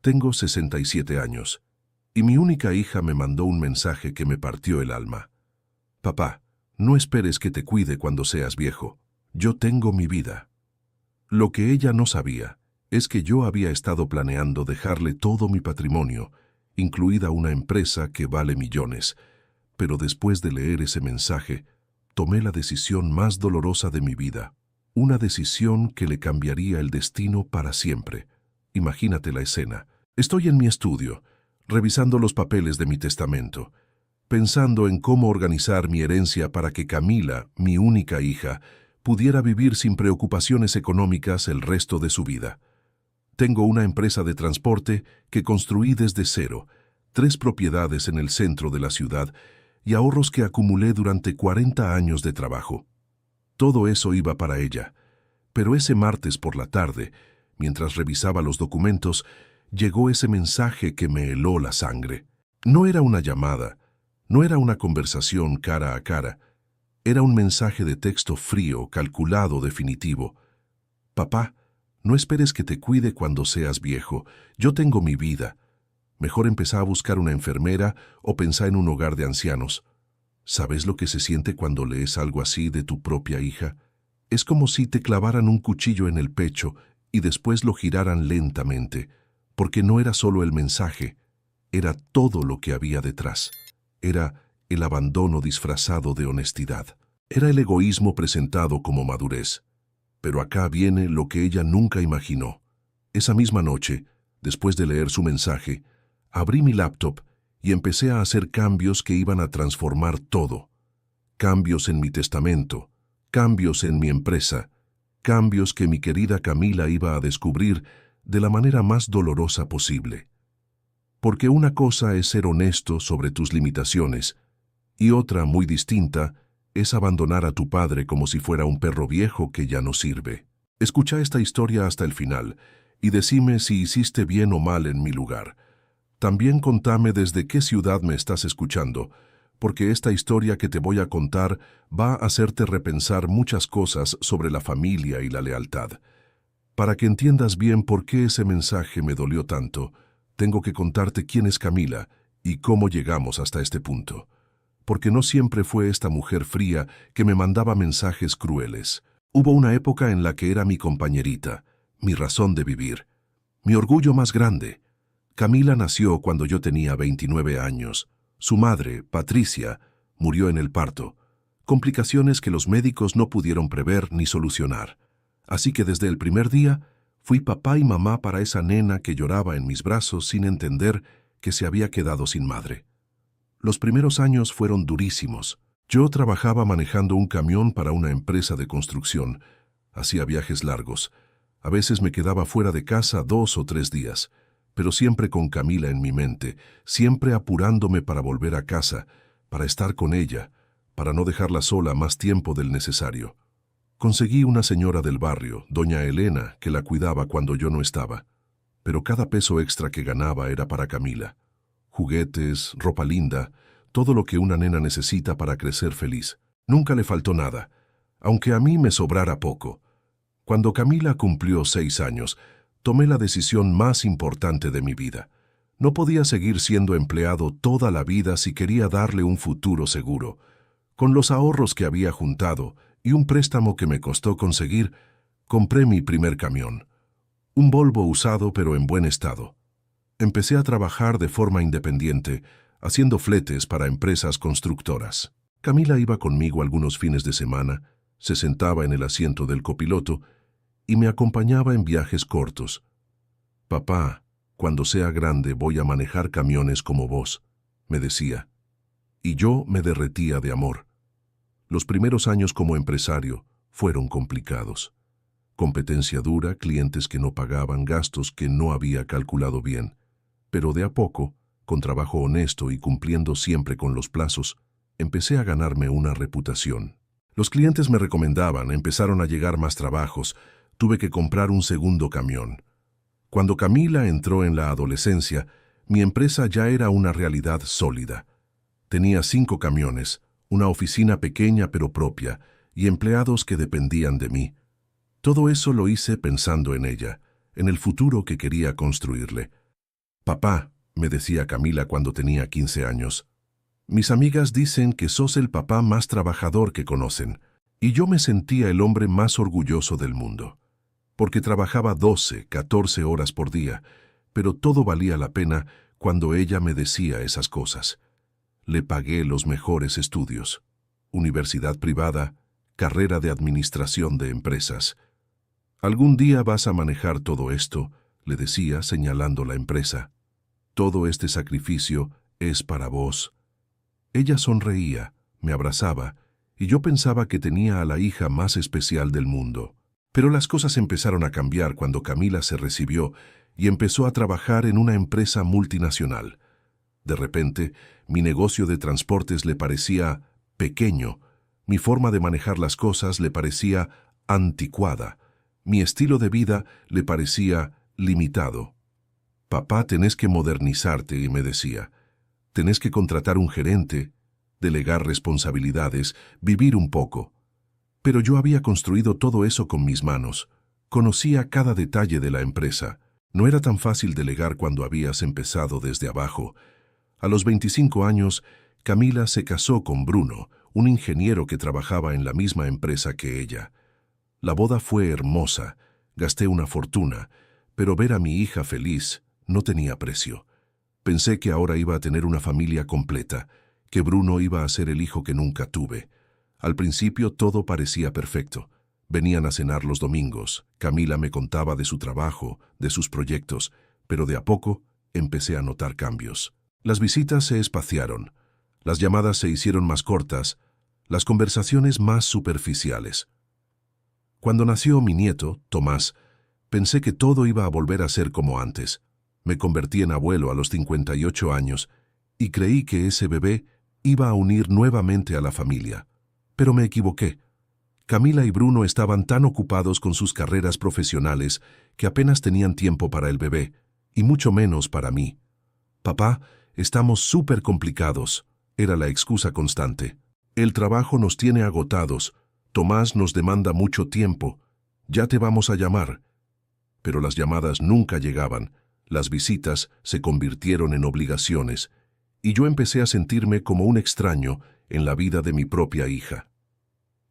Tengo 67 años, y mi única hija me mandó un mensaje que me partió el alma. Papá, no esperes que te cuide cuando seas viejo. Yo tengo mi vida. Lo que ella no sabía es que yo había estado planeando dejarle todo mi patrimonio, incluida una empresa que vale millones. Pero después de leer ese mensaje, tomé la decisión más dolorosa de mi vida. Una decisión que le cambiaría el destino para siempre. Imagínate la escena. Estoy en mi estudio, revisando los papeles de mi testamento, pensando en cómo organizar mi herencia para que Camila, mi única hija, pudiera vivir sin preocupaciones económicas el resto de su vida. Tengo una empresa de transporte que construí desde cero, 3 propiedades en el centro de la ciudad y ahorros que acumulé durante 40 años de trabajo. Todo eso iba para ella, pero ese martes por la tarde, mientras revisaba los documentos, llegó ese mensaje que me heló la sangre. No era una llamada, no era una conversación cara a cara, era un mensaje de texto frío, calculado, definitivo. Papá, no esperes que te cuide cuando seas viejo, yo tengo mi vida. Mejor empezá a buscar una enfermera o pensá en un hogar de ancianos. ¿Sabes lo que se siente cuando lees algo así de tu propia hija? Es como si te clavaran un cuchillo en el pecho y después lo giraran lentamente, porque no era solo el mensaje, era todo lo que había detrás. Era el abandono disfrazado de honestidad. Era el egoísmo presentado como madurez. Pero acá viene lo que ella nunca imaginó. Esa misma noche, después de leer su mensaje, abrí mi laptop y empecé a hacer cambios que iban a transformar todo. Cambios en mi testamento, cambios en mi empresa, cambios que mi querida Camila iba a descubrir de la manera más dolorosa posible. Porque una cosa es ser honesto sobre tus limitaciones y otra, muy distinta, es abandonar a tu padre como si fuera un perro viejo que ya no sirve. Escucha esta historia hasta el final y decime si hiciste bien o mal en mi lugar. También contame desde qué ciudad me estás escuchando, porque esta historia que te voy a contar va a hacerte repensar muchas cosas sobre la familia y la lealtad. Para que entiendas bien por qué ese mensaje me dolió tanto, tengo que contarte quién es Camila y cómo llegamos hasta este punto. Porque no siempre fue esta mujer fría que me mandaba mensajes crueles. Hubo una época en la que era mi compañerita, mi razón de vivir, mi orgullo más grande. Camila nació cuando yo tenía 29 años. Su madre, Patricia, murió en el parto, complicaciones que los médicos no pudieron prever ni solucionar. Así que desde el primer día fui papá y mamá para esa nena que lloraba en mis brazos sin entender que se había quedado sin madre. Los primeros años fueron durísimos. Yo trabajaba manejando un camión para una empresa de construcción. Hacía viajes largos. A veces me quedaba fuera de casa 2 o 3 días, pero siempre con Camila en mi mente, siempre apurándome para volver a casa, para estar con ella, para no dejarla sola más tiempo del necesario. Conseguí una señora del barrio, doña Elena, que la cuidaba cuando yo no estaba. Pero cada peso extra que ganaba era para Camila. Juguetes, ropa linda, todo lo que una nena necesita para crecer feliz. Nunca le faltó nada, aunque a mí me sobrara poco. Cuando Camila cumplió 6 años, tomé la decisión más importante de mi vida. No podía seguir siendo empleado toda la vida si quería darle un futuro seguro. Con los ahorros que había juntado y un préstamo que me costó conseguir, compré mi primer camión. Un Volvo usado pero en buen estado. Empecé a trabajar de forma independiente, haciendo fletes para empresas constructoras. Camila iba conmigo algunos fines de semana, se sentaba en el asiento del copiloto y me acompañaba en viajes cortos. «Papá, cuando sea grande voy a manejar camiones como vos», me decía. Y yo me derretía de amor. Los primeros años como empresario fueron complicados. Competencia dura, clientes que no pagaban, gastos que no había calculado bien. Pero de a poco, con trabajo honesto y cumpliendo siempre con los plazos, empecé a ganarme una reputación. Los clientes me recomendaban, empezaron a llegar más trabajos, tuve que comprar un segundo camión. Cuando Camila entró en la adolescencia, mi empresa ya era una realidad sólida. Tenía 5 camiones, una oficina pequeña pero propia, y empleados que dependían de mí. Todo eso lo hice pensando en ella, en el futuro que quería construirle. Papá, me decía Camila cuando tenía 15 años, mis amigas dicen que sos el papá más trabajador que conocen, y yo me sentía el hombre más orgulloso del mundo, porque trabajaba 12, 14 horas por día, pero todo valía la pena cuando ella me decía esas cosas. Le pagué los mejores estudios, universidad privada, carrera de administración de empresas. Algún día vas a manejar todo esto, le decía señalando la empresa. Todo este sacrificio es para vos. Ella sonreía, me abrazaba, y yo pensaba que tenía a la hija más especial del mundo. Pero las cosas empezaron a cambiar cuando Camila se recibió y empezó a trabajar en una empresa multinacional. De repente, mi negocio de transportes le parecía pequeño, mi forma de manejar las cosas le parecía anticuada, mi estilo de vida le parecía limitado. Papá, tenés que modernizarte, me decía. Tenés que contratar un gerente, delegar responsabilidades, vivir un poco. Pero yo había construido todo eso con mis manos. Conocía cada detalle de la empresa. No era tan fácil delegar cuando habías empezado desde abajo. A los 25 años, Camila se casó con Bruno, un ingeniero que trabajaba en la misma empresa que ella. La boda fue hermosa, gasté una fortuna, pero ver a mi hija feliz no tenía precio. Pensé que ahora iba a tener una familia completa, que Bruno iba a ser el hijo que nunca tuve. Al principio todo parecía perfecto. Venían a cenar los domingos, Camila me contaba de su trabajo, de sus proyectos, pero de a poco empecé a notar cambios. Las visitas se espaciaron, las llamadas se hicieron más cortas, las conversaciones más superficiales. Cuando nació mi nieto, Tomás, pensé que todo iba a volver a ser como antes. Me convertí en abuelo a los 58 años y creí que ese bebé iba a unir nuevamente a la familia. Pero me equivoqué. Camila y Bruno estaban tan ocupados con sus carreras profesionales que apenas tenían tiempo para el bebé, y mucho menos para mí. Papá, estamos súper complicados, era la excusa constante. El trabajo nos tiene agotados, Tomás nos demanda mucho tiempo, ya te vamos a llamar. Pero las llamadas nunca llegaban. Las visitas se convirtieron en obligaciones, y yo empecé a sentirme como un extraño en la vida de mi propia hija.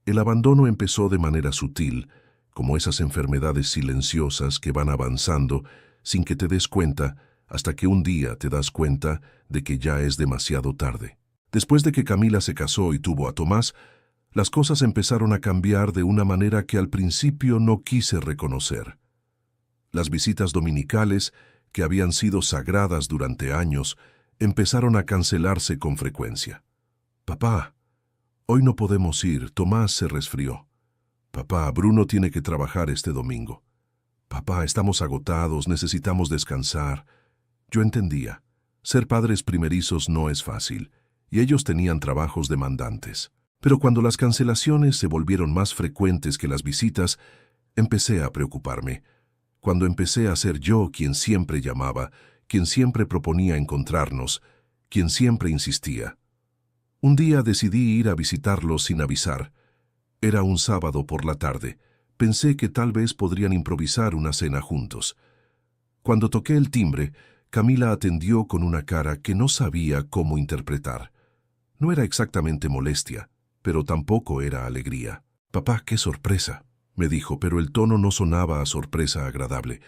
El abandono empezó de manera sutil, como esas enfermedades silenciosas que van avanzando sin que te des cuenta, hasta que un día te das cuenta de que ya es demasiado tarde. Después de que Camila se casó y tuvo a Tomás, las cosas empezaron a cambiar de una manera que al principio no quise reconocer. Las visitas dominicales, que habían sido sagradas durante años, empezaron a cancelarse con frecuencia. Papá, hoy no podemos ir, Tomás se resfrió. Papá, Bruno tiene que trabajar este domingo. Papá, estamos agotados, necesitamos descansar. Yo entendía, ser padres primerizos no es fácil, y ellos tenían trabajos demandantes. Pero cuando las cancelaciones se volvieron más frecuentes que las visitas, empecé a preocuparme. Cuando empecé a ser yo quien siempre llamaba, quien siempre proponía encontrarnos, quien siempre insistía. Un día decidí ir a visitarlos sin avisar. Era un sábado por la tarde. Pensé que tal vez podrían improvisar una cena juntos. Cuando toqué el timbre, Camila atendió con una cara que no sabía cómo interpretar. No era exactamente molestia, pero tampoco era alegría. «Papá, qué sorpresa», me dijo, pero el tono no sonaba a sorpresa agradable.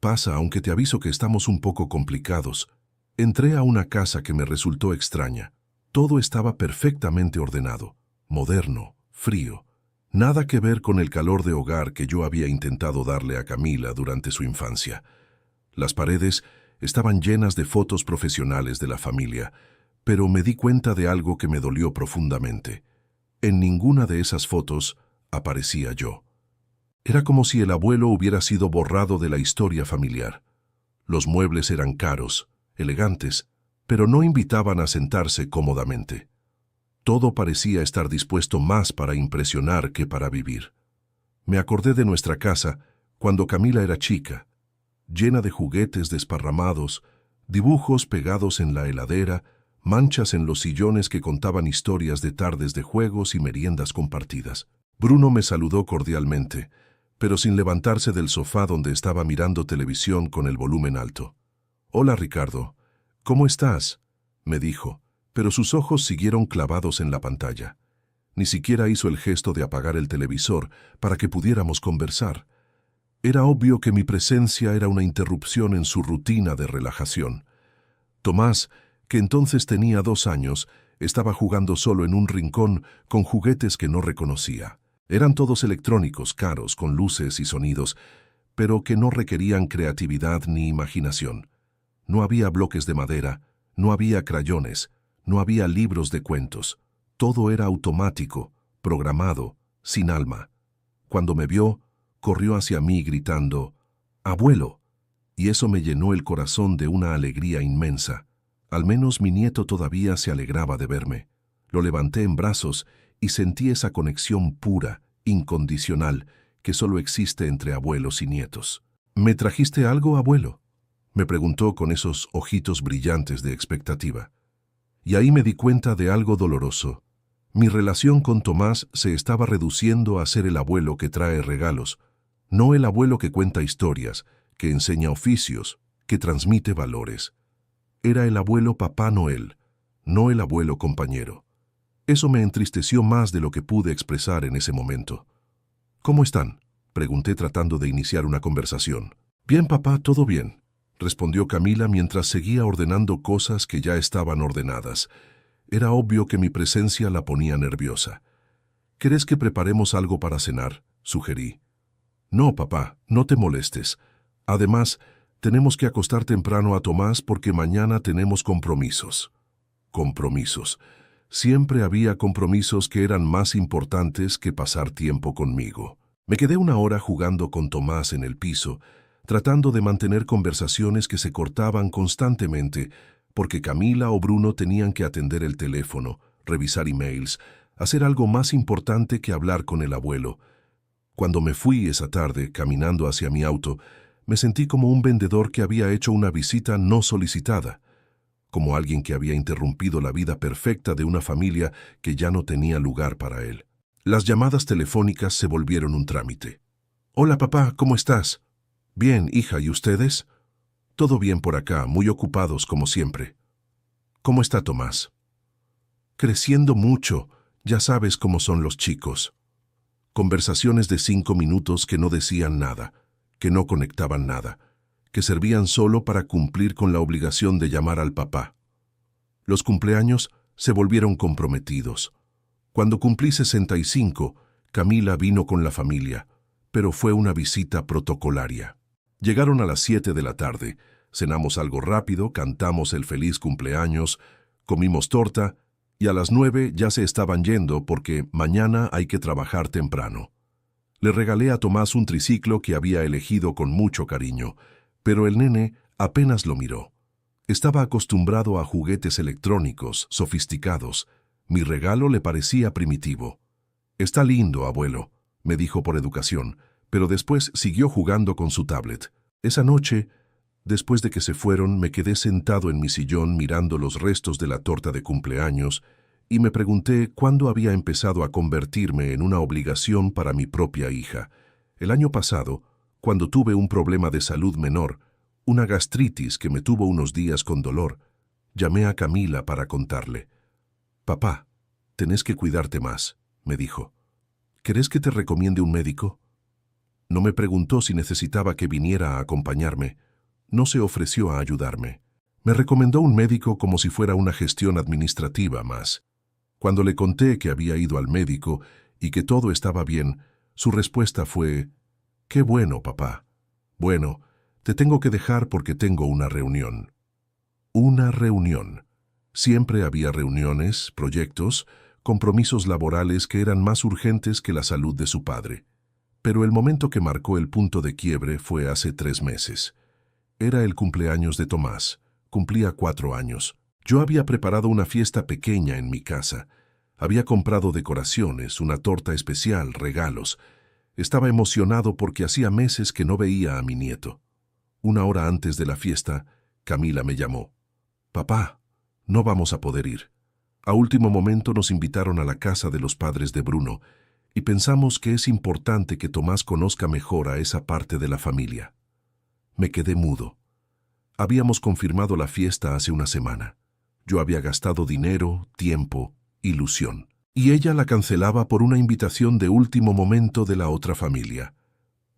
«Pasa, aunque te aviso que estamos un poco complicados». Entré a una casa que me resultó extraña. Todo estaba perfectamente ordenado, moderno, frío. Nada que ver con el calor de hogar que yo había intentado darle a Camila durante su infancia. Las paredes estaban llenas de fotos profesionales de la familia, pero me di cuenta de algo que me dolió profundamente. En ninguna de esas fotos aparecía yo. Era como si el abuelo hubiera sido borrado de la historia familiar. Los muebles eran caros, elegantes, pero no invitaban a sentarse cómodamente. Todo parecía estar dispuesto más para impresionar que para vivir. Me acordé de nuestra casa cuando Camila era chica, llena de juguetes desparramados, dibujos pegados en la heladera, manchas en los sillones que contaban historias de tardes de juegos y meriendas compartidas. Bruno me saludó cordialmente, pero sin levantarse del sofá donde estaba mirando televisión con el volumen alto. Hola, Ricardo. ¿Cómo estás? Me dijo, pero sus ojos siguieron clavados en la pantalla. Ni siquiera hizo el gesto de apagar el televisor para que pudiéramos conversar. Era obvio que mi presencia era una interrupción en su rutina de relajación. Tomás, que entonces tenía 2 años, estaba jugando solo en un rincón con juguetes que no reconocía. Eran todos electrónicos, caros, con luces y sonidos, pero que no requerían creatividad ni imaginación. No había bloques de madera, no había crayones, no había libros de cuentos. Todo era automático, programado, sin alma. Cuando me vio, corrió hacia mí gritando, «¡Abuelo!», y eso me llenó el corazón de una alegría inmensa. Al menos mi nieto todavía se alegraba de verme. Lo levanté en brazos y sentí esa conexión pura, incondicional, que solo existe entre abuelos y nietos. «¿Me trajiste algo, abuelo?», me preguntó con esos ojitos brillantes de expectativa. Y ahí me di cuenta de algo doloroso. Mi relación con Tomás se estaba reduciendo a ser el abuelo que trae regalos, no el abuelo que cuenta historias, que enseña oficios, que transmite valores. Era el abuelo Papá Noel, no el abuelo compañero. Eso me entristeció más de lo que pude expresar en ese momento. «¿Cómo están?», pregunté tratando de iniciar una conversación. «Bien, papá, todo bien», respondió Camila mientras seguía ordenando cosas que ya estaban ordenadas. Era obvio que mi presencia la ponía nerviosa. «¿Querés que preparemos algo para cenar?», sugerí. «No, papá, no te molestes. Además, tenemos que acostar temprano a Tomás porque mañana tenemos compromisos». Compromisos. Siempre había compromisos que eran más importantes que pasar tiempo conmigo. Me quedé 1 hora jugando con Tomás en el piso, tratando de mantener conversaciones que se cortaban constantemente, porque Camila o Bruno tenían que atender el teléfono, revisar emails, hacer algo más importante que hablar con el abuelo. Cuando me fui esa tarde, caminando hacia mi auto, me sentí como un vendedor que había hecho una visita no solicitada, como alguien que había interrumpido la vida perfecta de una familia que ya no tenía lugar para él. Las llamadas telefónicas se volvieron un trámite. «Hola, papá, ¿cómo estás?». «Bien, hija, ¿y ustedes?». «Todo bien por acá, muy ocupados como siempre». «¿Cómo está Tomás?». «Creciendo mucho, ya sabes cómo son los chicos». Conversaciones de 5 minutos que no decían nada, que no conectaban nada, que servían solo para cumplir con la obligación de llamar al papá. Los cumpleaños se volvieron comprometidos. Cuando cumplí 65, Camila vino con la familia, pero fue una visita protocolaria. Llegaron a las 7 de la tarde, cenamos algo rápido, cantamos el feliz cumpleaños, comimos torta y a las 9 ya se estaban yendo porque mañana hay que trabajar temprano. Le regalé a Tomás un triciclo que había elegido con mucho cariño, pero el nene apenas lo miró. Estaba acostumbrado a juguetes electrónicos, sofisticados. Mi regalo le parecía primitivo. «Está lindo, abuelo», me dijo por educación, pero después siguió jugando con su tablet. Esa noche, después de que se fueron, me quedé sentado en mi sillón mirando los restos de la torta de cumpleaños y me pregunté cuándo había empezado a convertirme en una obligación para mi propia hija. El año pasado, cuando tuve un problema de salud menor, una gastritis que me tuvo unos días con dolor, llamé a Camila para contarle. «Papá, tenés que cuidarte más», me dijo. «¿Querés que te recomiende un médico?». No me preguntó si necesitaba que viniera a acompañarme. No se ofreció a ayudarme. Me recomendó un médico como si fuera una gestión administrativa más. Cuando le conté que había ido al médico y que todo estaba bien, su respuesta fue: «Qué bueno, papá. Bueno, te tengo que dejar porque tengo una reunión». Una reunión. Siempre había reuniones, proyectos, compromisos laborales que eran más urgentes que la salud de su padre. Pero el momento que marcó el punto de quiebre fue hace 3 meses. Era el cumpleaños de Tomás. Cumplía 4 años. Yo había preparado una fiesta pequeña en mi casa. Había comprado decoraciones, una torta especial, regalos. Estaba emocionado porque hacía meses que no veía a mi nieto. 1 hora antes de la fiesta, Camila me llamó. «Papá, no vamos a poder ir. A último momento nos invitaron a la casa de los padres de Bruno y pensamos que es importante que Tomás conozca mejor a esa parte de la familia». Me quedé mudo. Habíamos confirmado la fiesta hace una semana. Yo había gastado dinero, tiempo, ilusión. Y ella la cancelaba por una invitación de último momento de la otra familia.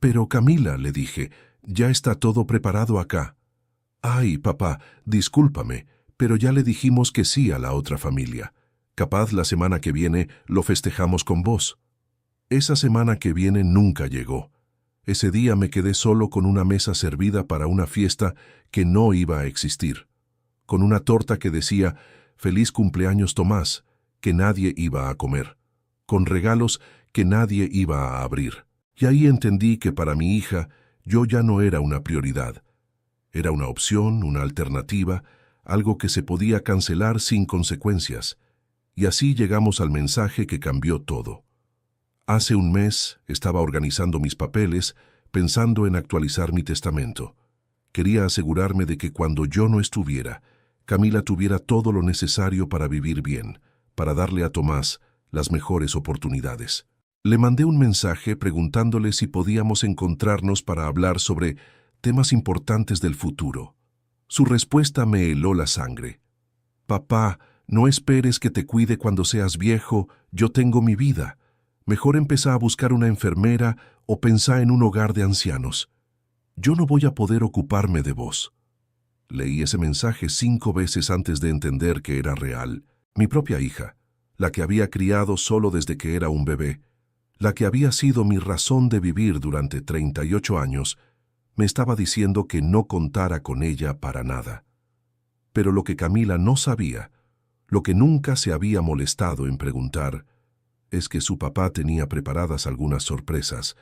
Pero Camila, le dije, ya está todo preparado acá. Ay, papá, discúlpame, pero ya le dijimos que sí a la otra familia. Capaz la semana que viene lo festejamos con vos. Esa semana que viene nunca llegó. Ese día me quedé solo con una mesa servida para una fiesta que no iba a existir, con una torta que decía «Feliz cumpleaños Tomás», que nadie iba a comer, con regalos que nadie iba a abrir. Y ahí entendí que para mi hija yo ya no era una prioridad. Era una opción, una alternativa, algo que se podía cancelar sin consecuencias. Y así llegamos al mensaje que cambió todo. Hace un mes estaba organizando mis papeles, pensando en actualizar mi testamento. Quería asegurarme de que cuando yo no estuviera, Camila tuviera todo lo necesario para vivir bien, para darle a Tomás las mejores oportunidades. Le mandé un mensaje preguntándole si podíamos encontrarnos para hablar sobre temas importantes del futuro. Su respuesta me heló la sangre. «Papá, no esperes que te cuide cuando seas viejo, yo tengo mi vida. Mejor empezá a buscar una enfermera o pensá en un hogar de ancianos. Yo no voy a poder ocuparme de vos». Leí ese mensaje 5 veces antes de entender que era real. Mi propia hija, la que había criado solo desde que era un bebé, la que había sido mi razón de vivir durante 38 años, me estaba diciendo que no contara con ella para nada. Pero lo que Camila no sabía, lo que nunca se había molestado en preguntar, es que su papá tenía preparadas algunas sorpresas,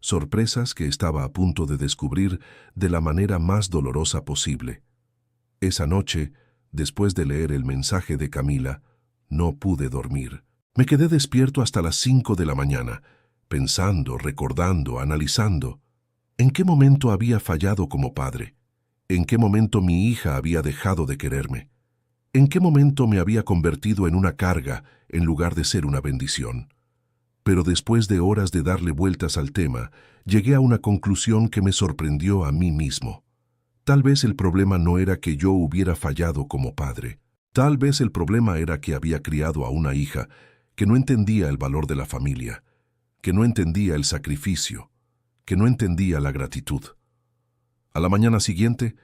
sorpresas que estaba a punto de descubrir de la manera más dolorosa posible. Esa noche, después de leer el mensaje de Camila, no pude dormir. Me quedé despierto hasta las 5 de la mañana, pensando, recordando, analizando. ¿En qué momento había fallado como padre? ¿En qué momento mi hija había dejado de quererme? ¿En qué momento me había convertido en una carga en lugar de ser una bendición? Pero después de horas de darle vueltas al tema, llegué a una conclusión que me sorprendió a mí mismo. Tal vez el problema no era que yo hubiera fallado como padre. Tal vez el problema era que había criado a una hija que no entendía el valor de la familia, que no entendía el sacrificio, que no entendía la gratitud. A la mañana siguiente,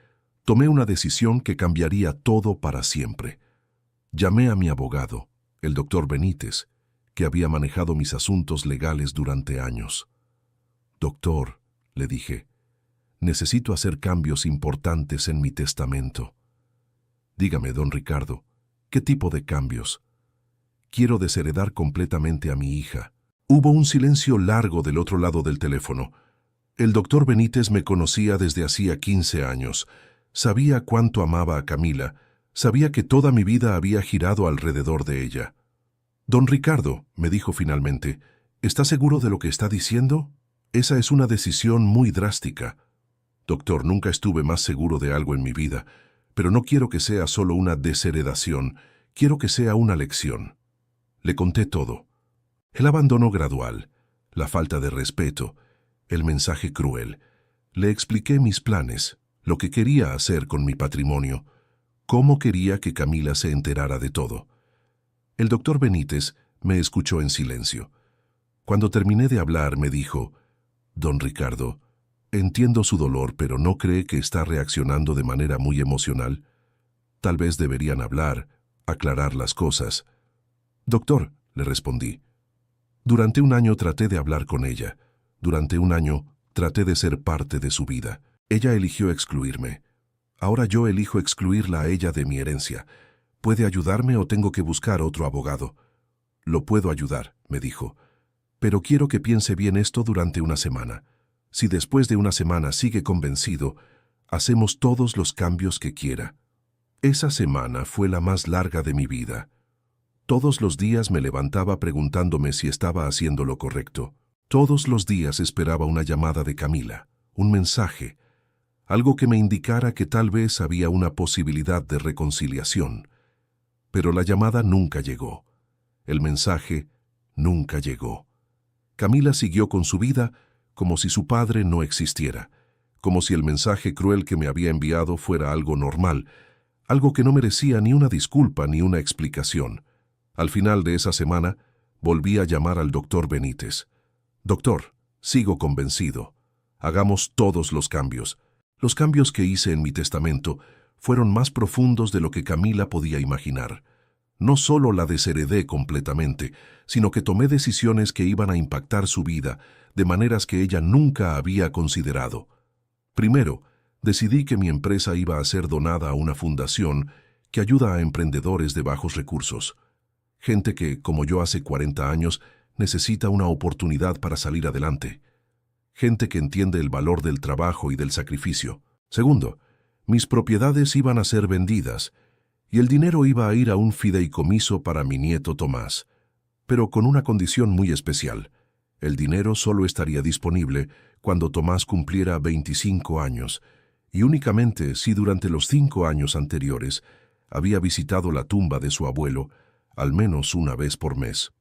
tomé una decisión que cambiaría todo para siempre. Llamé a mi abogado, el doctor Benítez, que había manejado mis asuntos legales durante años. «Doctor», le dije, «necesito hacer cambios importantes en mi testamento». «Dígame, don Ricardo, ¿qué tipo de cambios?» «Quiero desheredar completamente a mi hija». Hubo un silencio largo del otro lado del teléfono. El doctor Benítez me conocía desde hacía 15 años. Sabía cuánto amaba a Camila. Sabía que toda mi vida había girado alrededor de ella. «Don Ricardo», me dijo finalmente, «¿está seguro de lo que está diciendo? Esa es una decisión muy drástica». «Doctor, nunca estuve más seguro de algo en mi vida, pero no quiero que sea solo una desheredación, quiero que sea una lección». Le conté todo. El abandono gradual, la falta de respeto, el mensaje cruel. Le expliqué mis planes, lo que quería hacer con mi patrimonio, cómo quería que Camila se enterara de todo. El doctor Benítez me escuchó en silencio. Cuando terminé de hablar, me dijo, «Don Ricardo, entiendo su dolor, pero ¿no cree que está reaccionando de manera muy emocional? Tal vez deberían hablar, aclarar las cosas». «Doctor», le respondí, «durante un año traté de hablar con ella. Durante un año traté de ser parte de su vida. Ella eligió excluirme. Ahora yo elijo excluirla a ella de mi herencia. ¿Puede ayudarme o tengo que buscar otro abogado?» «Lo puedo ayudar», me dijo, «pero quiero que piense bien esto durante una semana. Si después de una semana sigue convencido, hacemos todos los cambios que quiera». Esa semana fue la más larga de mi vida. Todos los días me levantaba preguntándome si estaba haciendo lo correcto. Todos los días esperaba una llamada de Camila, un mensaje, algo que me indicara que tal vez había una posibilidad de reconciliación. Pero la llamada nunca llegó. El mensaje nunca llegó. Camila siguió con su vida como si su padre no existiera, como si el mensaje cruel que me había enviado fuera algo normal, algo que no merecía ni una disculpa ni una explicación. Al final de esa semana, volví a llamar al doctor Benítez. Doctor, sigo convencido. Hagamos todos los cambios. Los cambios que hice en mi testamento fueron más profundos de lo que Camila podía imaginar. No solo la desheredé completamente, sino que tomé decisiones que iban a impactar su vida de maneras que ella nunca había considerado. Primero, decidí que mi empresa iba a ser donada a una fundación que ayuda a emprendedores de bajos recursos. Gente que, como yo hace 40 años, necesita una oportunidad para salir adelante. Gente que entiende el valor del trabajo y del sacrificio. Segundo, mis propiedades iban a ser vendidas y el dinero iba a ir a un fideicomiso para mi nieto Tomás, pero con una condición muy especial. El dinero solo estaría disponible cuando Tomás cumpliera 25 años, y únicamente si durante los 5 años anteriores había visitado la tumba de su abuelo, al menos una vez por mes.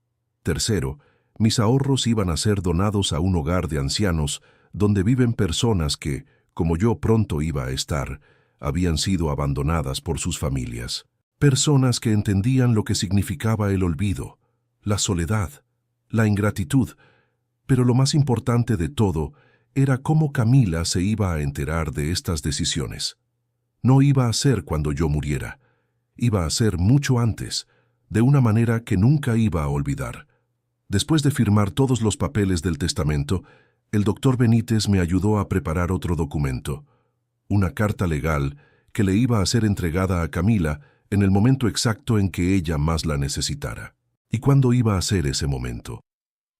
Tercero, mis ahorros iban a ser donados a un hogar de ancianos donde viven personas que, como yo pronto iba a estar, habían sido abandonadas por sus familias. Personas que entendían lo que significaba el olvido, la soledad, la ingratitud, pero lo más importante de todo era cómo Camila se iba a enterar de estas decisiones. No iba a ser cuando yo muriera, iba a ser mucho antes, de una manera que nunca iba a olvidar. Después de firmar todos los papeles del testamento, el doctor Benítez me ayudó a preparar otro documento, una carta legal que le iba a ser entregada a Camila en el momento exacto en que ella más la necesitara. ¿Y cuándo iba a ser ese momento?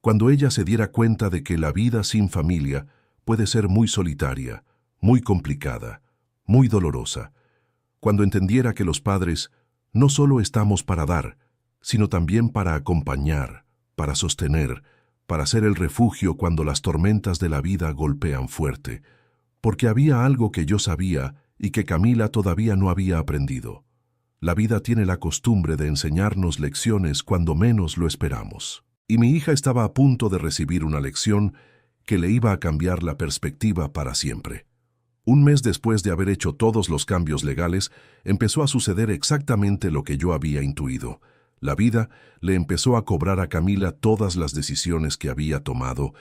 Cuando ella se diera cuenta de que la vida sin familia puede ser muy solitaria, muy complicada, muy dolorosa. Cuando entendiera que los padres no solo estamos para dar, sino también para acompañar, para sostener, para ser el refugio cuando las tormentas de la vida golpean fuerte, porque había algo que yo sabía y que Camila todavía no había aprendido. La vida tiene la costumbre de enseñarnos lecciones cuando menos lo esperamos. Y mi hija estaba a punto de recibir una lección que le iba a cambiar la perspectiva para siempre. Un mes después de haber hecho todos los cambios legales, empezó a suceder exactamente lo que yo había intuido. La vida le empezó a cobrar a Camila todas las decisiones que había tomado,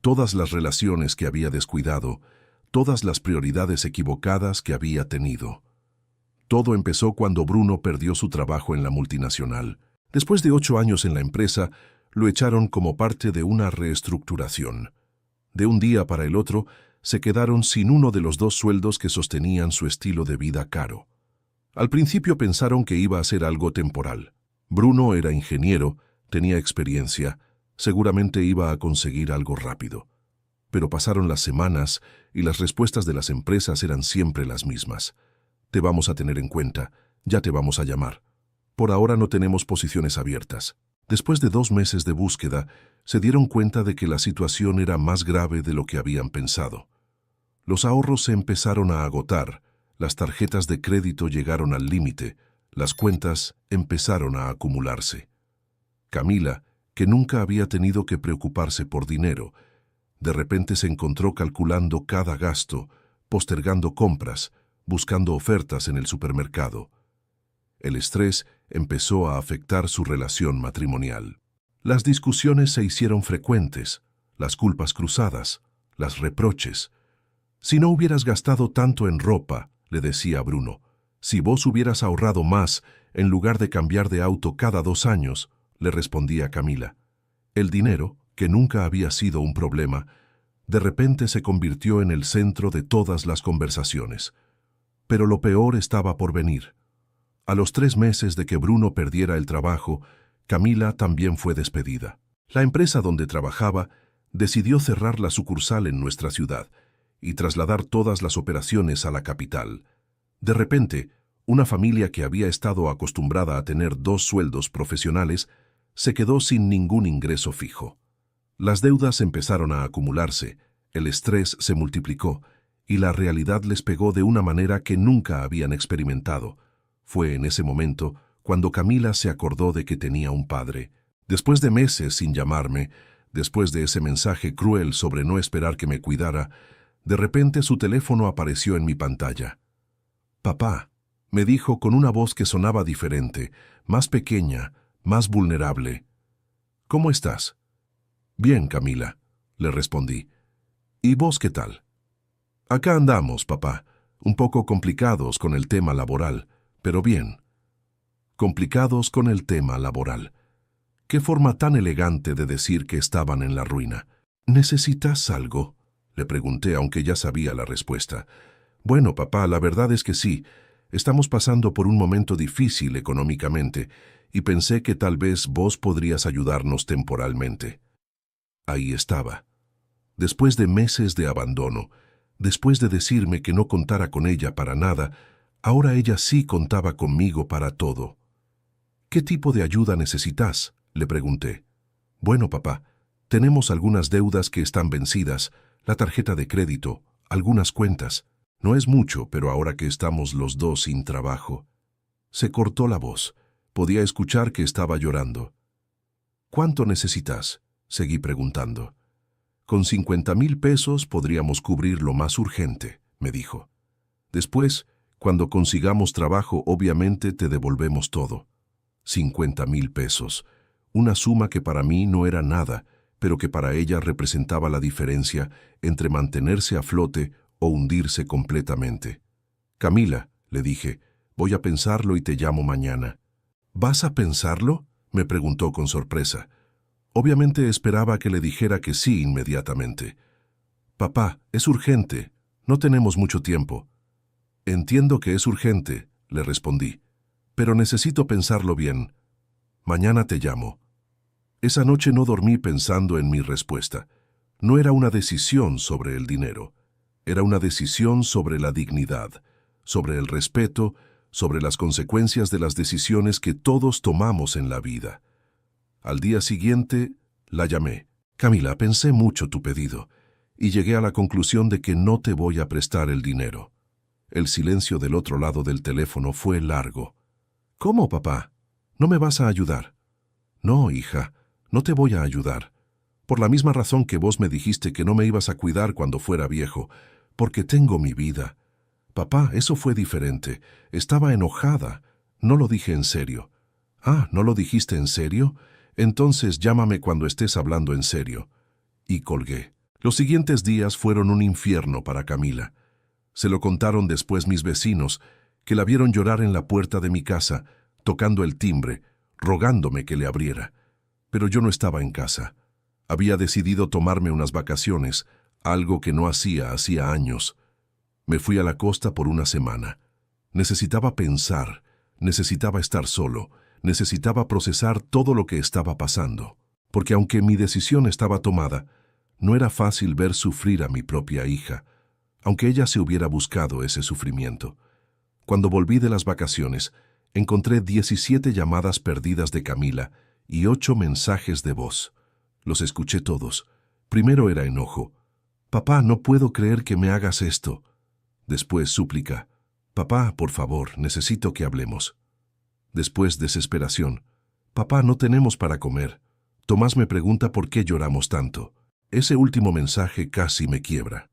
todas las relaciones que había descuidado, todas las prioridades equivocadas que había tenido. Todo empezó cuando Bruno perdió su trabajo en la multinacional. Después de 8 años en la empresa, lo echaron como parte de una reestructuración. De un día para el otro, se quedaron sin uno de los 2 sueldos que sostenían su estilo de vida caro. Al principio pensaron que iba a ser algo temporal. Bruno era ingeniero, tenía experiencia, seguramente iba a conseguir algo rápido. Pero pasaron las semanas y las respuestas de las empresas eran siempre las mismas. Te vamos a tener en cuenta, ya te vamos a llamar. Por ahora no tenemos posiciones abiertas. Después de 2 meses de búsqueda, se dieron cuenta de que la situación era más grave de lo que habían pensado. Los ahorros se empezaron a agotar, las tarjetas de crédito llegaron al límite, las cuentas empezaron a acumularse. Camila, que nunca había tenido que preocuparse por dinero, de repente se encontró calculando cada gasto, postergando compras, buscando ofertas en el supermercado. El estrés empezó a afectar su relación matrimonial. Las discusiones se hicieron frecuentes, las culpas cruzadas, las reproches. Si no hubieras gastado tanto en ropa, le decía a Bruno, si vos hubieras ahorrado más en lugar de cambiar de auto cada 2 años, le respondía Camila. El dinero, que nunca había sido un problema, de repente se convirtió en el centro de todas las conversaciones. Pero lo peor estaba por venir. A los 3 meses de que Bruno perdiera el trabajo, Camila también fue despedida. La empresa donde trabajaba decidió cerrar la sucursal en nuestra ciudad y trasladar todas las operaciones a la capital. De repente, una familia que había estado acostumbrada a tener 2 sueldos profesionales se quedó sin ningún ingreso fijo. Las deudas empezaron a acumularse, el estrés se multiplicó y la realidad les pegó de una manera que nunca habían experimentado. Fue en ese momento cuando Camila se acordó de que tenía un padre. Después de meses sin llamarme, después de ese mensaje cruel sobre no esperar que me cuidara, De repente su teléfono apareció en mi pantalla. «Papá», me dijo con una voz que sonaba diferente, más pequeña, más vulnerable. «¿Cómo estás?» «Bien, Camila», le respondí. «¿Y vos qué tal?» «Acá andamos, papá, un poco complicados con el tema laboral, pero bien». Complicados con el tema laboral. Qué forma tan elegante de decir que estaban en la ruina. «¿Necesitas algo?», le pregunté, aunque ya sabía la respuesta. «Bueno, papá, la verdad es que sí. Estamos pasando por un momento difícil económicamente y pensé que tal vez vos podrías ayudarnos temporalmente». Ahí estaba. Después de meses de abandono, después de decirme que no contara con ella para nada, ahora ella sí contaba conmigo para todo. «¿Qué tipo de ayuda necesitas?», le pregunté. «Bueno, papá, tenemos algunas deudas que están vencidas, la tarjeta de crédito, algunas cuentas. No es mucho, pero ahora que estamos los dos sin trabajo». Se cortó la voz. Podía escuchar que estaba llorando. «¿Cuánto necesitas?», seguí preguntando. «Con 50,000 pesos podríamos cubrir lo más urgente», me dijo. «Después, cuando consigamos trabajo, obviamente te devolvemos todo». 50,000 pesos. Una suma que para mí no era nada, pero que para ella representaba la diferencia entre mantenerse a flote o hundirse completamente. «Camila», le dije, «voy a pensarlo y te llamo mañana». «¿Vas a pensarlo?», me preguntó con sorpresa. Obviamente esperaba que le dijera que sí inmediatamente. «Papá, es urgente. No tenemos mucho tiempo». «Entiendo que es urgente», le respondí, «pero necesito pensarlo bien. Mañana te llamo». Esa noche no dormí pensando en mi respuesta. No era una decisión sobre el dinero. Era una decisión sobre la dignidad, sobre el respeto, sobre las consecuencias de las decisiones que todos tomamos en la vida. Al día siguiente, la llamé. «Camila, pensé mucho tu pedido y llegué a la conclusión de que no te voy a prestar el dinero». El silencio del otro lado del teléfono fue largo. «¿Cómo, papá? ¿No me vas a ayudar?» «No, hija, no te voy a ayudar. Por la misma razón que vos me dijiste que no me ibas a cuidar cuando fuera viejo, porque tengo mi vida». «Papá, eso fue diferente. Estaba enojada. No lo dije en serio». «Ah, ¿no lo dijiste en serio? Entonces llámame cuando estés hablando en serio». Y colgué. Los siguientes días fueron un infierno para Camila. Se lo contaron después mis vecinos, que la vieron llorar en la puerta de mi casa, tocando el timbre, rogándome que le abriera. Pero yo no estaba en casa. Había decidido tomarme unas vacaciones, algo que no hacía años. Me fui a la costa por una semana. Necesitaba pensar, necesitaba estar solo, necesitaba procesar todo lo que estaba pasando. Porque aunque mi decisión estaba tomada, no era fácil ver sufrir a mi propia hija, aunque ella se hubiera buscado ese sufrimiento. Cuando volví de las vacaciones, encontré 17 llamadas perdidas de Camila y 8 mensajes de voz. Los escuché todos. Primero era enojo. «Papá, no puedo creer que me hagas esto». Después súplica. «Papá, por favor, necesito que hablemos». Después desesperación. «Papá, no tenemos para comer». Tomás me pregunta por qué lloramos tanto. Ese último mensaje casi me quiebra.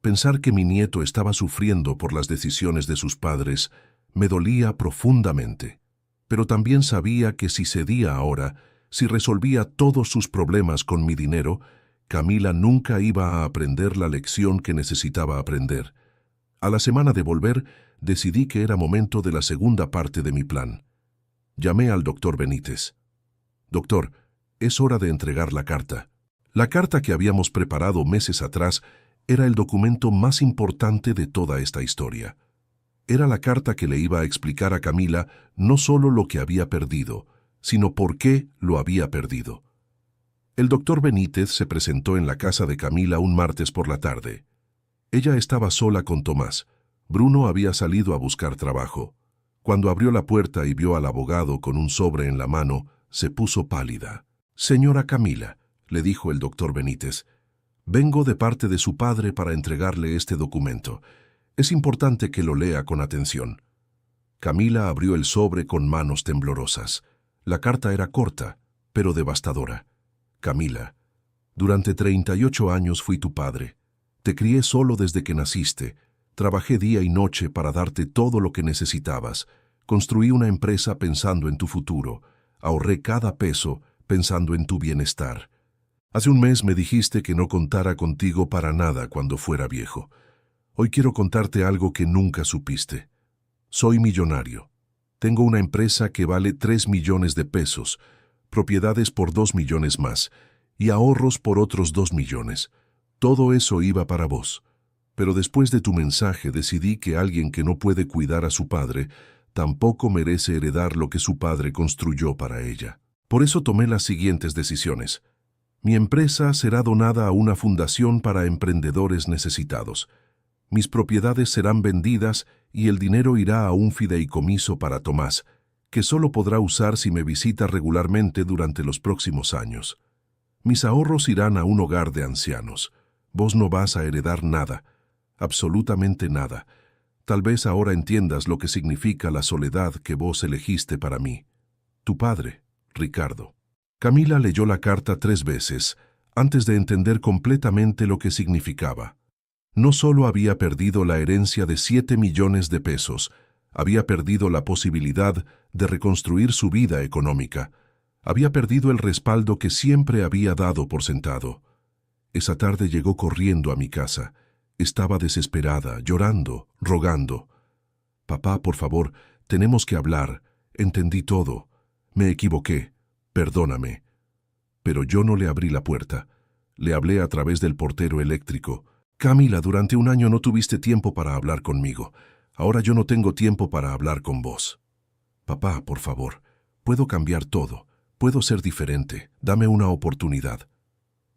Pensar que mi nieto estaba sufriendo por las decisiones de sus padres me dolía profundamente. Pero también sabía que si cedía ahora, si resolvía todos sus problemas con mi dinero, Camila nunca iba a aprender la lección que necesitaba aprender. A la semana de volver, decidí que era momento de la segunda parte de mi plan. Llamé al doctor Benítez. «Doctor, es hora de entregar la carta». La carta que habíamos preparado meses atrás era el documento más importante de toda esta historia. Era la carta que le iba a explicar a Camila no solo lo que había perdido, sino por qué lo había perdido. El doctor Benítez se presentó en la casa de Camila un martes por la tarde. Ella estaba sola con Tomás. Bruno había salido a buscar trabajo. Cuando abrió la puerta y vio al abogado con un sobre en la mano, se puso pálida. «Señora Camila», le dijo el doctor Benítez, «vengo de parte de su padre para entregarle este documento. Es importante que lo lea con atención». Camila abrió el sobre con manos temblorosas. La carta era corta, pero devastadora. «Camila, durante 38 años fui tu padre. Te crié solo desde que naciste. Trabajé día y noche para darte todo lo que necesitabas. Construí una empresa pensando en tu futuro. Ahorré cada peso pensando en tu bienestar. Hace un mes me dijiste que no contara contigo para nada cuando fuera viejo. Hoy quiero contarte algo que nunca supiste. Soy millonario. Tengo una empresa que vale 3 millones de pesos, propiedades por 2 millones más y ahorros por otros 2 millones. Todo eso iba para vos. Pero después de tu mensaje decidí que alguien que no puede cuidar a su padre tampoco merece heredar lo que su padre construyó para ella. Por eso tomé las siguientes decisiones. Mi empresa será donada a una fundación para emprendedores necesitados. Mis propiedades serán vendidas y el dinero irá a un fideicomiso para Tomás, que solo podrá usar si me visita regularmente durante los próximos años. Mis ahorros irán a un hogar de ancianos. Vos no vas a heredar nada, absolutamente nada. Tal vez ahora entiendas lo que significa la soledad que vos elegiste para mí. Tu padre, Ricardo. Camila leyó la carta 3 veces antes de entender completamente lo que significaba. No solo había perdido la herencia de 7 millones de pesos, había perdido la posibilidad de reconstruir su vida económica. Había perdido el respaldo que siempre había dado por sentado. Esa tarde llegó corriendo a mi casa. Estaba desesperada, llorando, rogando. Papá, por favor, tenemos que hablar. Entendí todo. Me equivoqué. Perdóname. Pero yo no le abrí la puerta. Le hablé a través del portero eléctrico. Camila, durante un año no tuviste tiempo para hablar conmigo. Ahora yo no tengo tiempo para hablar con vos. Papá, por favor, puedo cambiar todo. Puedo ser diferente. Dame una oportunidad.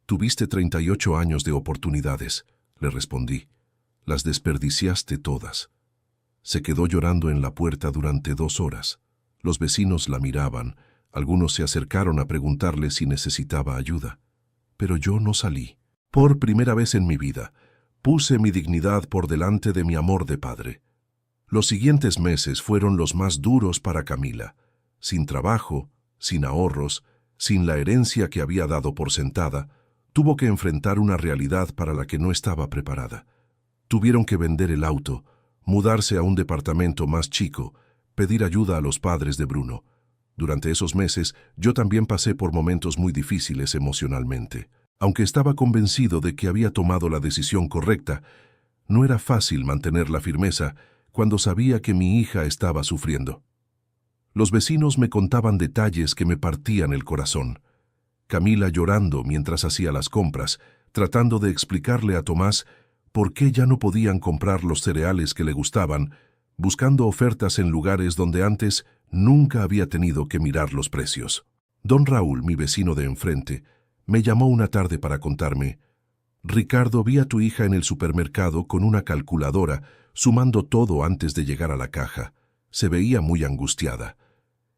Tuviste 38 años de oportunidades, le respondí. Las desperdiciaste todas. Se quedó llorando en la puerta durante 2 horas. Los vecinos la miraban. Algunos se acercaron a preguntarle si necesitaba ayuda. Pero yo no salí. Por primera vez en mi vida, puse mi dignidad por delante de mi amor de padre. Los siguientes meses fueron los más duros para Camila. Sin trabajo, sin ahorros, sin la herencia que había dado por sentada, tuvo que enfrentar una realidad para la que no estaba preparada. Tuvieron que vender el auto, mudarse a un departamento más chico, pedir ayuda a los padres de Bruno. Durante esos meses, yo también pasé por momentos muy difíciles emocionalmente. Aunque estaba convencido de que había tomado la decisión correcta, no era fácil mantener la firmeza cuando sabía que mi hija estaba sufriendo. Los vecinos me contaban detalles que me partían el corazón. Camila llorando mientras hacía las compras, tratando de explicarle a Tomás por qué ya no podían comprar los cereales que le gustaban, buscando ofertas en lugares donde antes nunca había tenido que mirar los precios. Don Raúl, mi vecino de enfrente, me llamó una tarde para contarme: Ricardo, vi a tu hija en el supermercado con una calculadora, sumando todo antes de llegar a la caja. Se veía muy angustiada.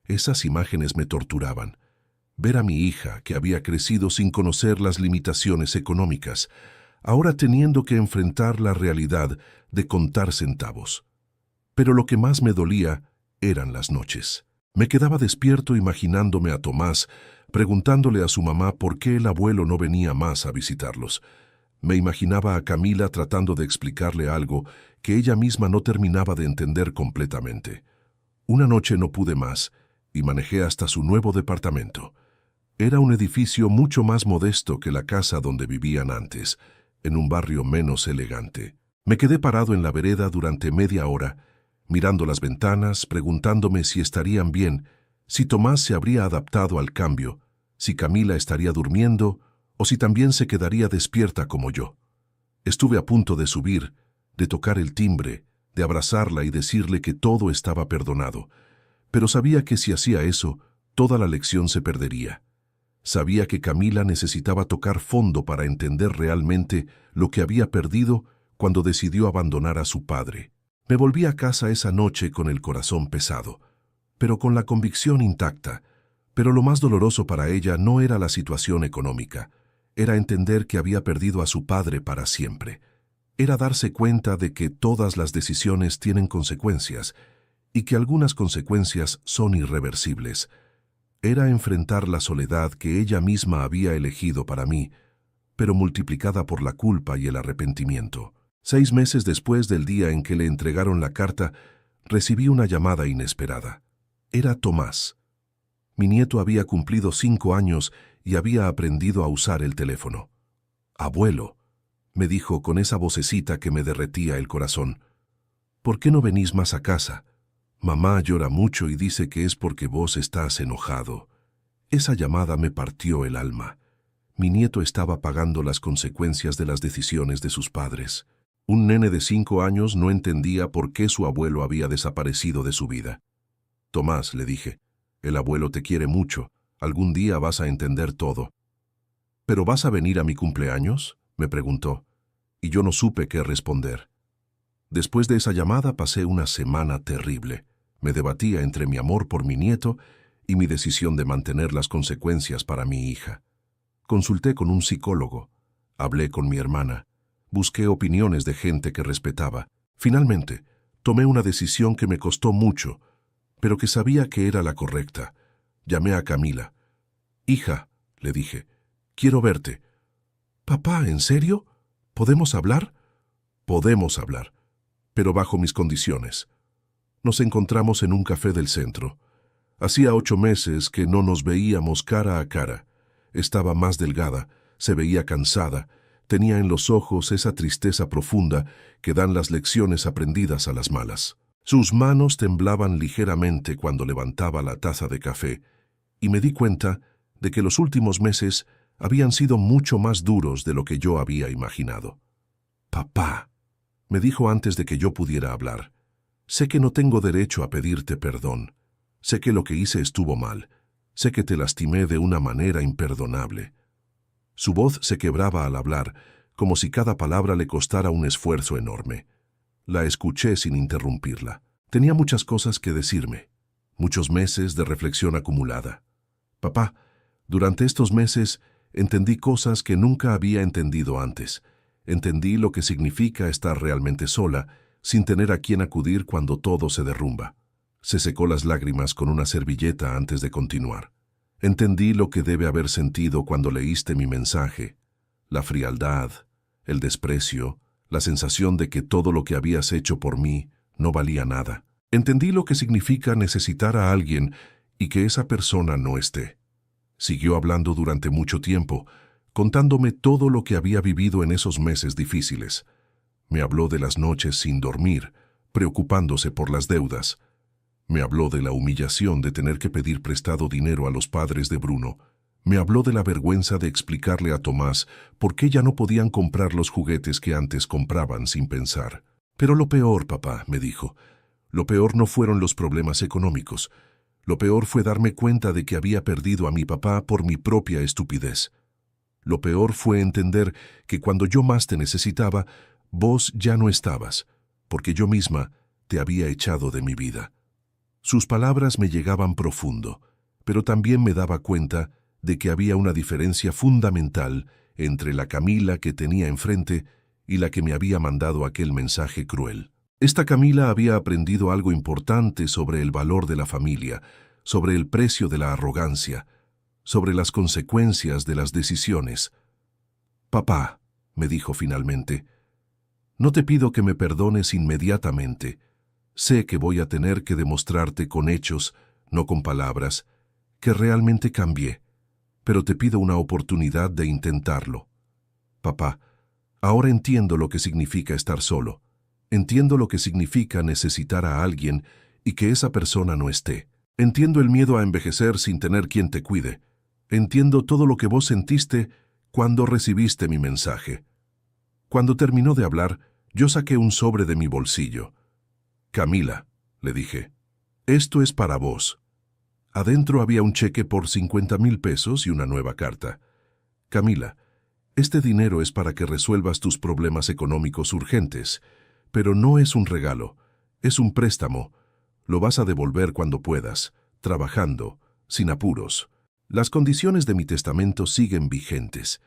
Esas imágenes me torturaban. Ver a mi hija, que había crecido sin conocer las limitaciones económicas, ahora teniendo que enfrentar la realidad de contar centavos. Pero lo que más me dolía eran las noches. Me quedaba despierto imaginándome a Tomás, preguntándole a su mamá por qué el abuelo no venía más a visitarlos. Me imaginaba a Camila tratando de explicarle algo que ella misma no terminaba de entender completamente. Una noche no pude más y manejé hasta su nuevo departamento. Era un edificio mucho más modesto que la casa donde vivían antes, en un barrio menos elegante. Me quedé parado en la vereda durante media hora, mirando las ventanas, preguntándome si estarían bien, si Tomás se habría adaptado al cambio, si Camila estaría durmiendo o si también se quedaría despierta como yo. Estuve a punto de subir, de tocar el timbre, de abrazarla y decirle que todo estaba perdonado, pero sabía que si hacía eso, toda la lección se perdería. Sabía que Camila necesitaba tocar fondo para entender realmente lo que había perdido cuando decidió abandonar a su padre. Me volví a casa esa noche con el corazón pesado, pero con la convicción intacta. Pero lo más doloroso para ella no era la situación económica, era entender que había perdido a su padre para siempre. Era darse cuenta de que todas las decisiones tienen consecuencias y que algunas consecuencias son irreversibles. Era enfrentar la soledad que ella misma había elegido para mí, pero multiplicada por la culpa y el arrepentimiento. 6 meses después del día en que le entregaron la carta, recibí una llamada inesperada. Era Tomás. Mi nieto había cumplido 5 años y había aprendido a usar el teléfono. «Abuelo», me dijo con esa vocecita que me derretía el corazón, «¿por qué no venís más a casa? Mamá llora mucho y dice que es porque vos estás enojado». Esa llamada me partió el alma. Mi nieto estaba pagando las consecuencias de las decisiones de sus padres. Un nene de 5 años no entendía por qué su abuelo había desaparecido de su vida. «Tomás», le dije, «el abuelo te quiere mucho. Algún día vas a entender todo». «¿Pero vas a venir a mi cumpleaños?», me preguntó, y yo no supe qué responder. Después de esa llamada pasé una semana terrible. Me debatía entre mi amor por mi nieto y mi decisión de mantener las consecuencias para mi hija. Consulté con un psicólogo, hablé con mi hermana, busqué opiniones de gente que respetaba. Finalmente, tomé una decisión que me costó mucho, pero que sabía que era la correcta. Llamé a Camila. «Hija», le dije, «quiero verte». «Papá, ¿en serio? ¿Podemos hablar?» «Podemos hablar, pero bajo mis condiciones». Nos encontramos en un café del centro. Hacía 8 meses que no nos veíamos cara a cara. Estaba más delgada, se veía cansada, tenía en los ojos esa tristeza profunda que dan las lecciones aprendidas a las malas. Sus manos temblaban ligeramente cuando levantaba la taza de café, y me di cuenta de que los últimos meses habían sido mucho más duros de lo que yo había imaginado. «Papá», me dijo antes de que yo pudiera hablar, «sé que no tengo derecho a pedirte perdón. Sé que lo que hice estuvo mal. Sé que te lastimé de una manera imperdonable». Su voz se quebraba al hablar, como si cada palabra le costara un esfuerzo enorme. La escuché sin interrumpirla. Tenía muchas cosas que decirme, muchos meses de reflexión acumulada. «Papá, durante estos meses entendí cosas que nunca había entendido antes. Entendí lo que significa estar realmente sola, sin tener a quién acudir cuando todo se derrumba». Se secó las lágrimas con una servilleta antes de continuar. «Entendí lo que debe haber sentido cuando leíste mi mensaje. La frialdad, el desprecio, la sensación de que todo lo que habías hecho por mí no valía nada. Entendí lo que significa necesitar a alguien y que esa persona no esté». Siguió hablando durante mucho tiempo, contándome todo lo que había vivido en esos meses difíciles. Me habló de las noches sin dormir, preocupándose por las deudas. Me habló de la humillación de tener que pedir prestado dinero a los padres de Bruno. Me habló de la vergüenza de explicarle a Tomás por qué ya no podían comprar los juguetes que antes compraban sin pensar. «Pero lo peor, papá», me dijo, «lo peor no fueron los problemas económicos. Lo peor fue darme cuenta de que había perdido a mi papá por mi propia estupidez. Lo peor fue entender que cuando yo más te necesitaba, vos ya no estabas, porque yo misma te había echado de mi vida». Sus palabras me llegaban profundo, pero también me daba cuenta de que había una diferencia fundamental entre la Camila que tenía enfrente y la que me había mandado aquel mensaje cruel. Esta Camila había aprendido algo importante sobre el valor de la familia, sobre el precio de la arrogancia, sobre las consecuencias de las decisiones. «Papá», me dijo finalmente, «no te pido que me perdones inmediatamente. Sé que voy a tener que demostrarte con hechos, no con palabras, que realmente cambié, pero te pido una oportunidad de intentarlo. Papá, ahora entiendo lo que significa estar solo. Entiendo lo que significa necesitar a alguien y que esa persona no esté. Entiendo el miedo a envejecer sin tener quien te cuide. Entiendo todo lo que vos sentiste cuando recibiste mi mensaje». Cuando terminó de hablar, yo saqué un sobre de mi bolsillo. «Camila», le dije, «esto es para vos». Adentro había un cheque por 50,000 pesos y una nueva carta. «Camila, este dinero es para que resuelvas tus problemas económicos urgentes, pero no es un regalo, es un préstamo. Lo vas a devolver cuando puedas, trabajando, sin apuros. Las condiciones de mi testamento siguen vigentes.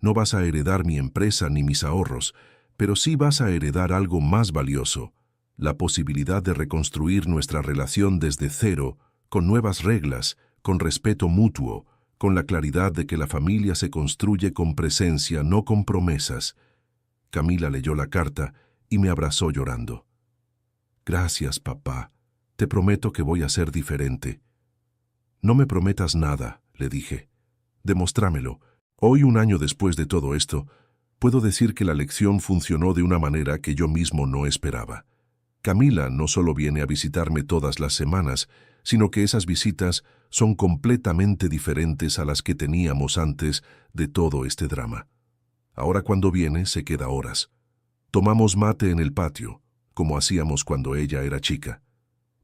No vas a heredar mi empresa ni mis ahorros, pero sí vas a heredar algo más valioso, la posibilidad de reconstruir nuestra relación desde cero, con nuevas reglas, con respeto mutuo, con la claridad de que la familia se construye con presencia, no con promesas. Camila leyó la carta y me abrazó llorando. Gracias, papá. Te prometo que voy a ser diferente. No me prometas nada, le dije. Demostrámelo. Hoy, un año después de todo esto, puedo decir que la lección funcionó de una manera que yo mismo no esperaba. Camila no solo viene a visitarme todas las semanas, sino que esas visitas son completamente diferentes a las que teníamos antes de todo este drama. Ahora cuando viene, se queda horas. Tomamos mate en el patio, como hacíamos cuando ella era chica.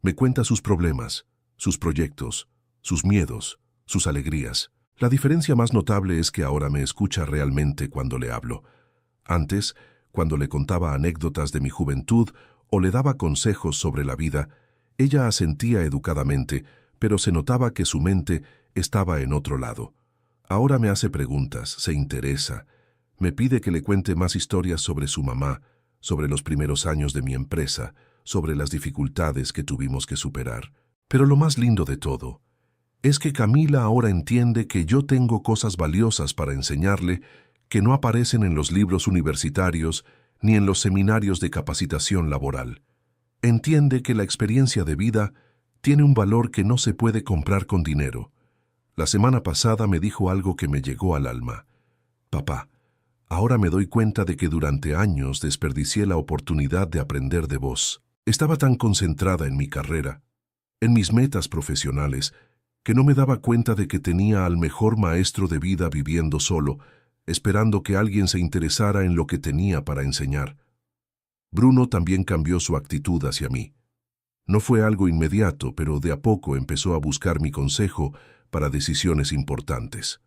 Me cuenta sus problemas, sus proyectos, sus miedos, sus alegrías. La diferencia más notable es que ahora me escucha realmente cuando le hablo. Antes, cuando le contaba anécdotas de mi juventud o le daba consejos sobre la vida, ella asentía educadamente, pero se notaba que su mente estaba en otro lado. Ahora me hace preguntas, se interesa, me pide que le cuente más historias sobre su mamá, sobre los primeros años de mi empresa, sobre las dificultades que tuvimos que superar. Pero lo más lindo de todo es que Camila ahora entiende que yo tengo cosas valiosas para enseñarle que no aparecen en los libros universitarios ni en los seminarios de capacitación laboral. Entiende que la experiencia de vida tiene un valor que no se puede comprar con dinero. La semana pasada me dijo algo que me llegó al alma. Papá, ahora me doy cuenta de que durante años desperdicié la oportunidad de aprender de vos. Estaba tan concentrada en mi carrera, en mis metas profesionales, que no me daba cuenta de que tenía al mejor maestro de vida viviendo solo, esperando que alguien se interesara en lo que tenía para enseñar. Bruno también cambió su actitud hacia mí. No fue algo inmediato, pero de a poco empezó a buscar mi consejo para decisiones importantes.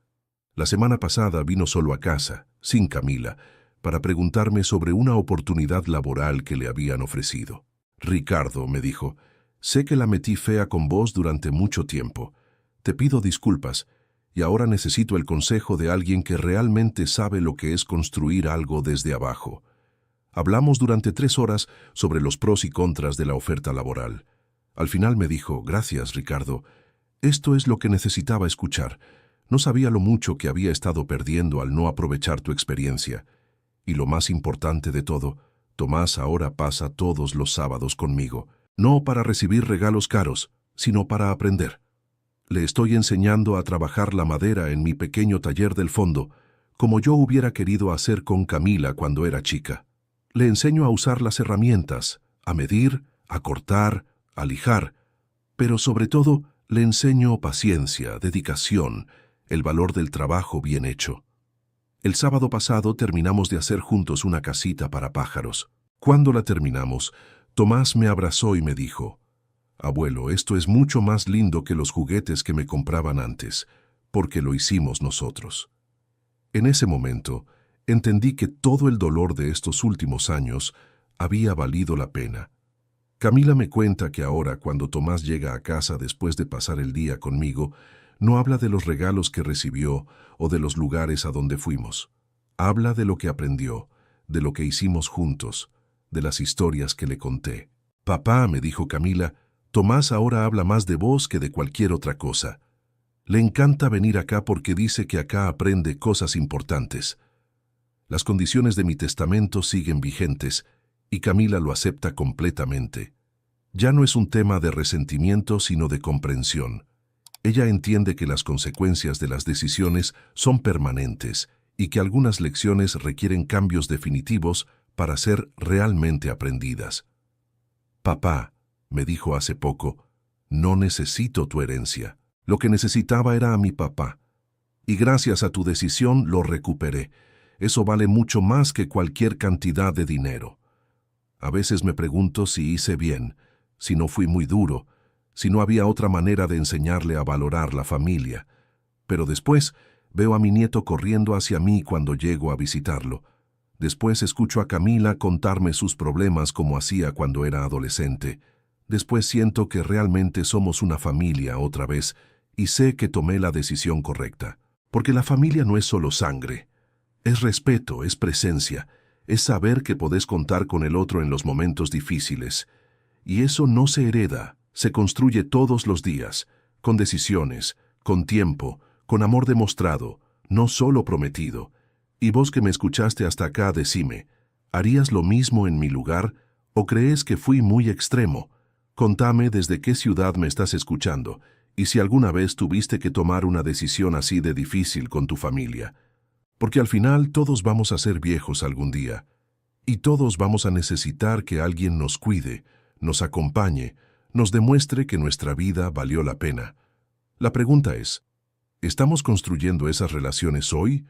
La semana pasada vino solo a casa, sin Camila, para preguntarme sobre una oportunidad laboral que le habían ofrecido. Ricardo, me dijo, sé que la metí fea con vos durante mucho tiempo. Te pido disculpas, y ahora necesito el consejo de alguien que realmente sabe lo que es construir algo desde abajo. Hablamos durante 3 horas sobre los pros y contras de la oferta laboral. Al final me dijo, gracias, Ricardo. Esto es lo que necesitaba escuchar. No sabía lo mucho que había estado perdiendo al no aprovechar tu experiencia. Y lo más importante de todo, Tomás ahora pasa todos los sábados conmigo, no para recibir regalos caros, sino para aprender. Le estoy enseñando a trabajar la madera en mi pequeño taller del fondo, como yo hubiera querido hacer con Camila cuando era chica. Le enseño a usar las herramientas, a medir, a cortar, a lijar, pero sobre todo le enseño paciencia, dedicación, el valor del trabajo bien hecho. El sábado pasado terminamos de hacer juntos una casita para pájaros. Cuando la terminamos, Tomás me abrazó y me dijo, «Abuelo, esto es mucho más lindo que los juguetes que me compraban antes, porque lo hicimos nosotros». En ese momento, entendí que todo el dolor de estos últimos años había valido la pena. Camila me cuenta que ahora, cuando Tomás llega a casa después de pasar el día conmigo, no habla de los regalos que recibió o de los lugares a donde fuimos. Habla de lo que aprendió, de lo que hicimos juntos, de las historias que le conté. «Papá», me dijo Camila, «Tomás ahora habla más de vos que de cualquier otra cosa. Le encanta venir acá porque dice que acá aprende cosas importantes». Las condiciones de mi testamento siguen vigentes y Camila lo acepta completamente. Ya no es un tema de resentimiento, sino de comprensión. Ella entiende que las consecuencias de las decisiones son permanentes y que algunas lecciones requieren cambios definitivos para ser realmente aprendidas. «Papá», me dijo hace poco, «no necesito tu herencia. Lo que necesitaba era a mi papá. Y gracias a tu decisión lo recuperé. Eso vale mucho más que cualquier cantidad de dinero». A veces me pregunto si hice bien, si no fui muy duro, si no había otra manera de enseñarle a valorar la familia. Pero después veo a mi nieto corriendo hacia mí cuando llego a visitarlo. Después escucho a Camila contarme sus problemas como hacía cuando era adolescente. Después siento que realmente somos una familia otra vez y sé que tomé la decisión correcta. Porque la familia no es solo sangre. Es respeto, es presencia, es saber que podés contar con el otro en los momentos difíciles. Y eso no se hereda, se construye todos los días, con decisiones, con tiempo, con amor demostrado, no solo prometido. Y vos que me escuchaste hasta acá, decime, ¿harías lo mismo en mi lugar o crees que fui muy extremo? Contame desde qué ciudad me estás escuchando y si alguna vez tuviste que tomar una decisión así de difícil con tu familia. Porque al final todos vamos a ser viejos algún día y todos vamos a necesitar que alguien nos cuide, nos acompañe, nos demuestre que nuestra vida valió la pena. La pregunta es, ¿estamos construyendo esas relaciones hoy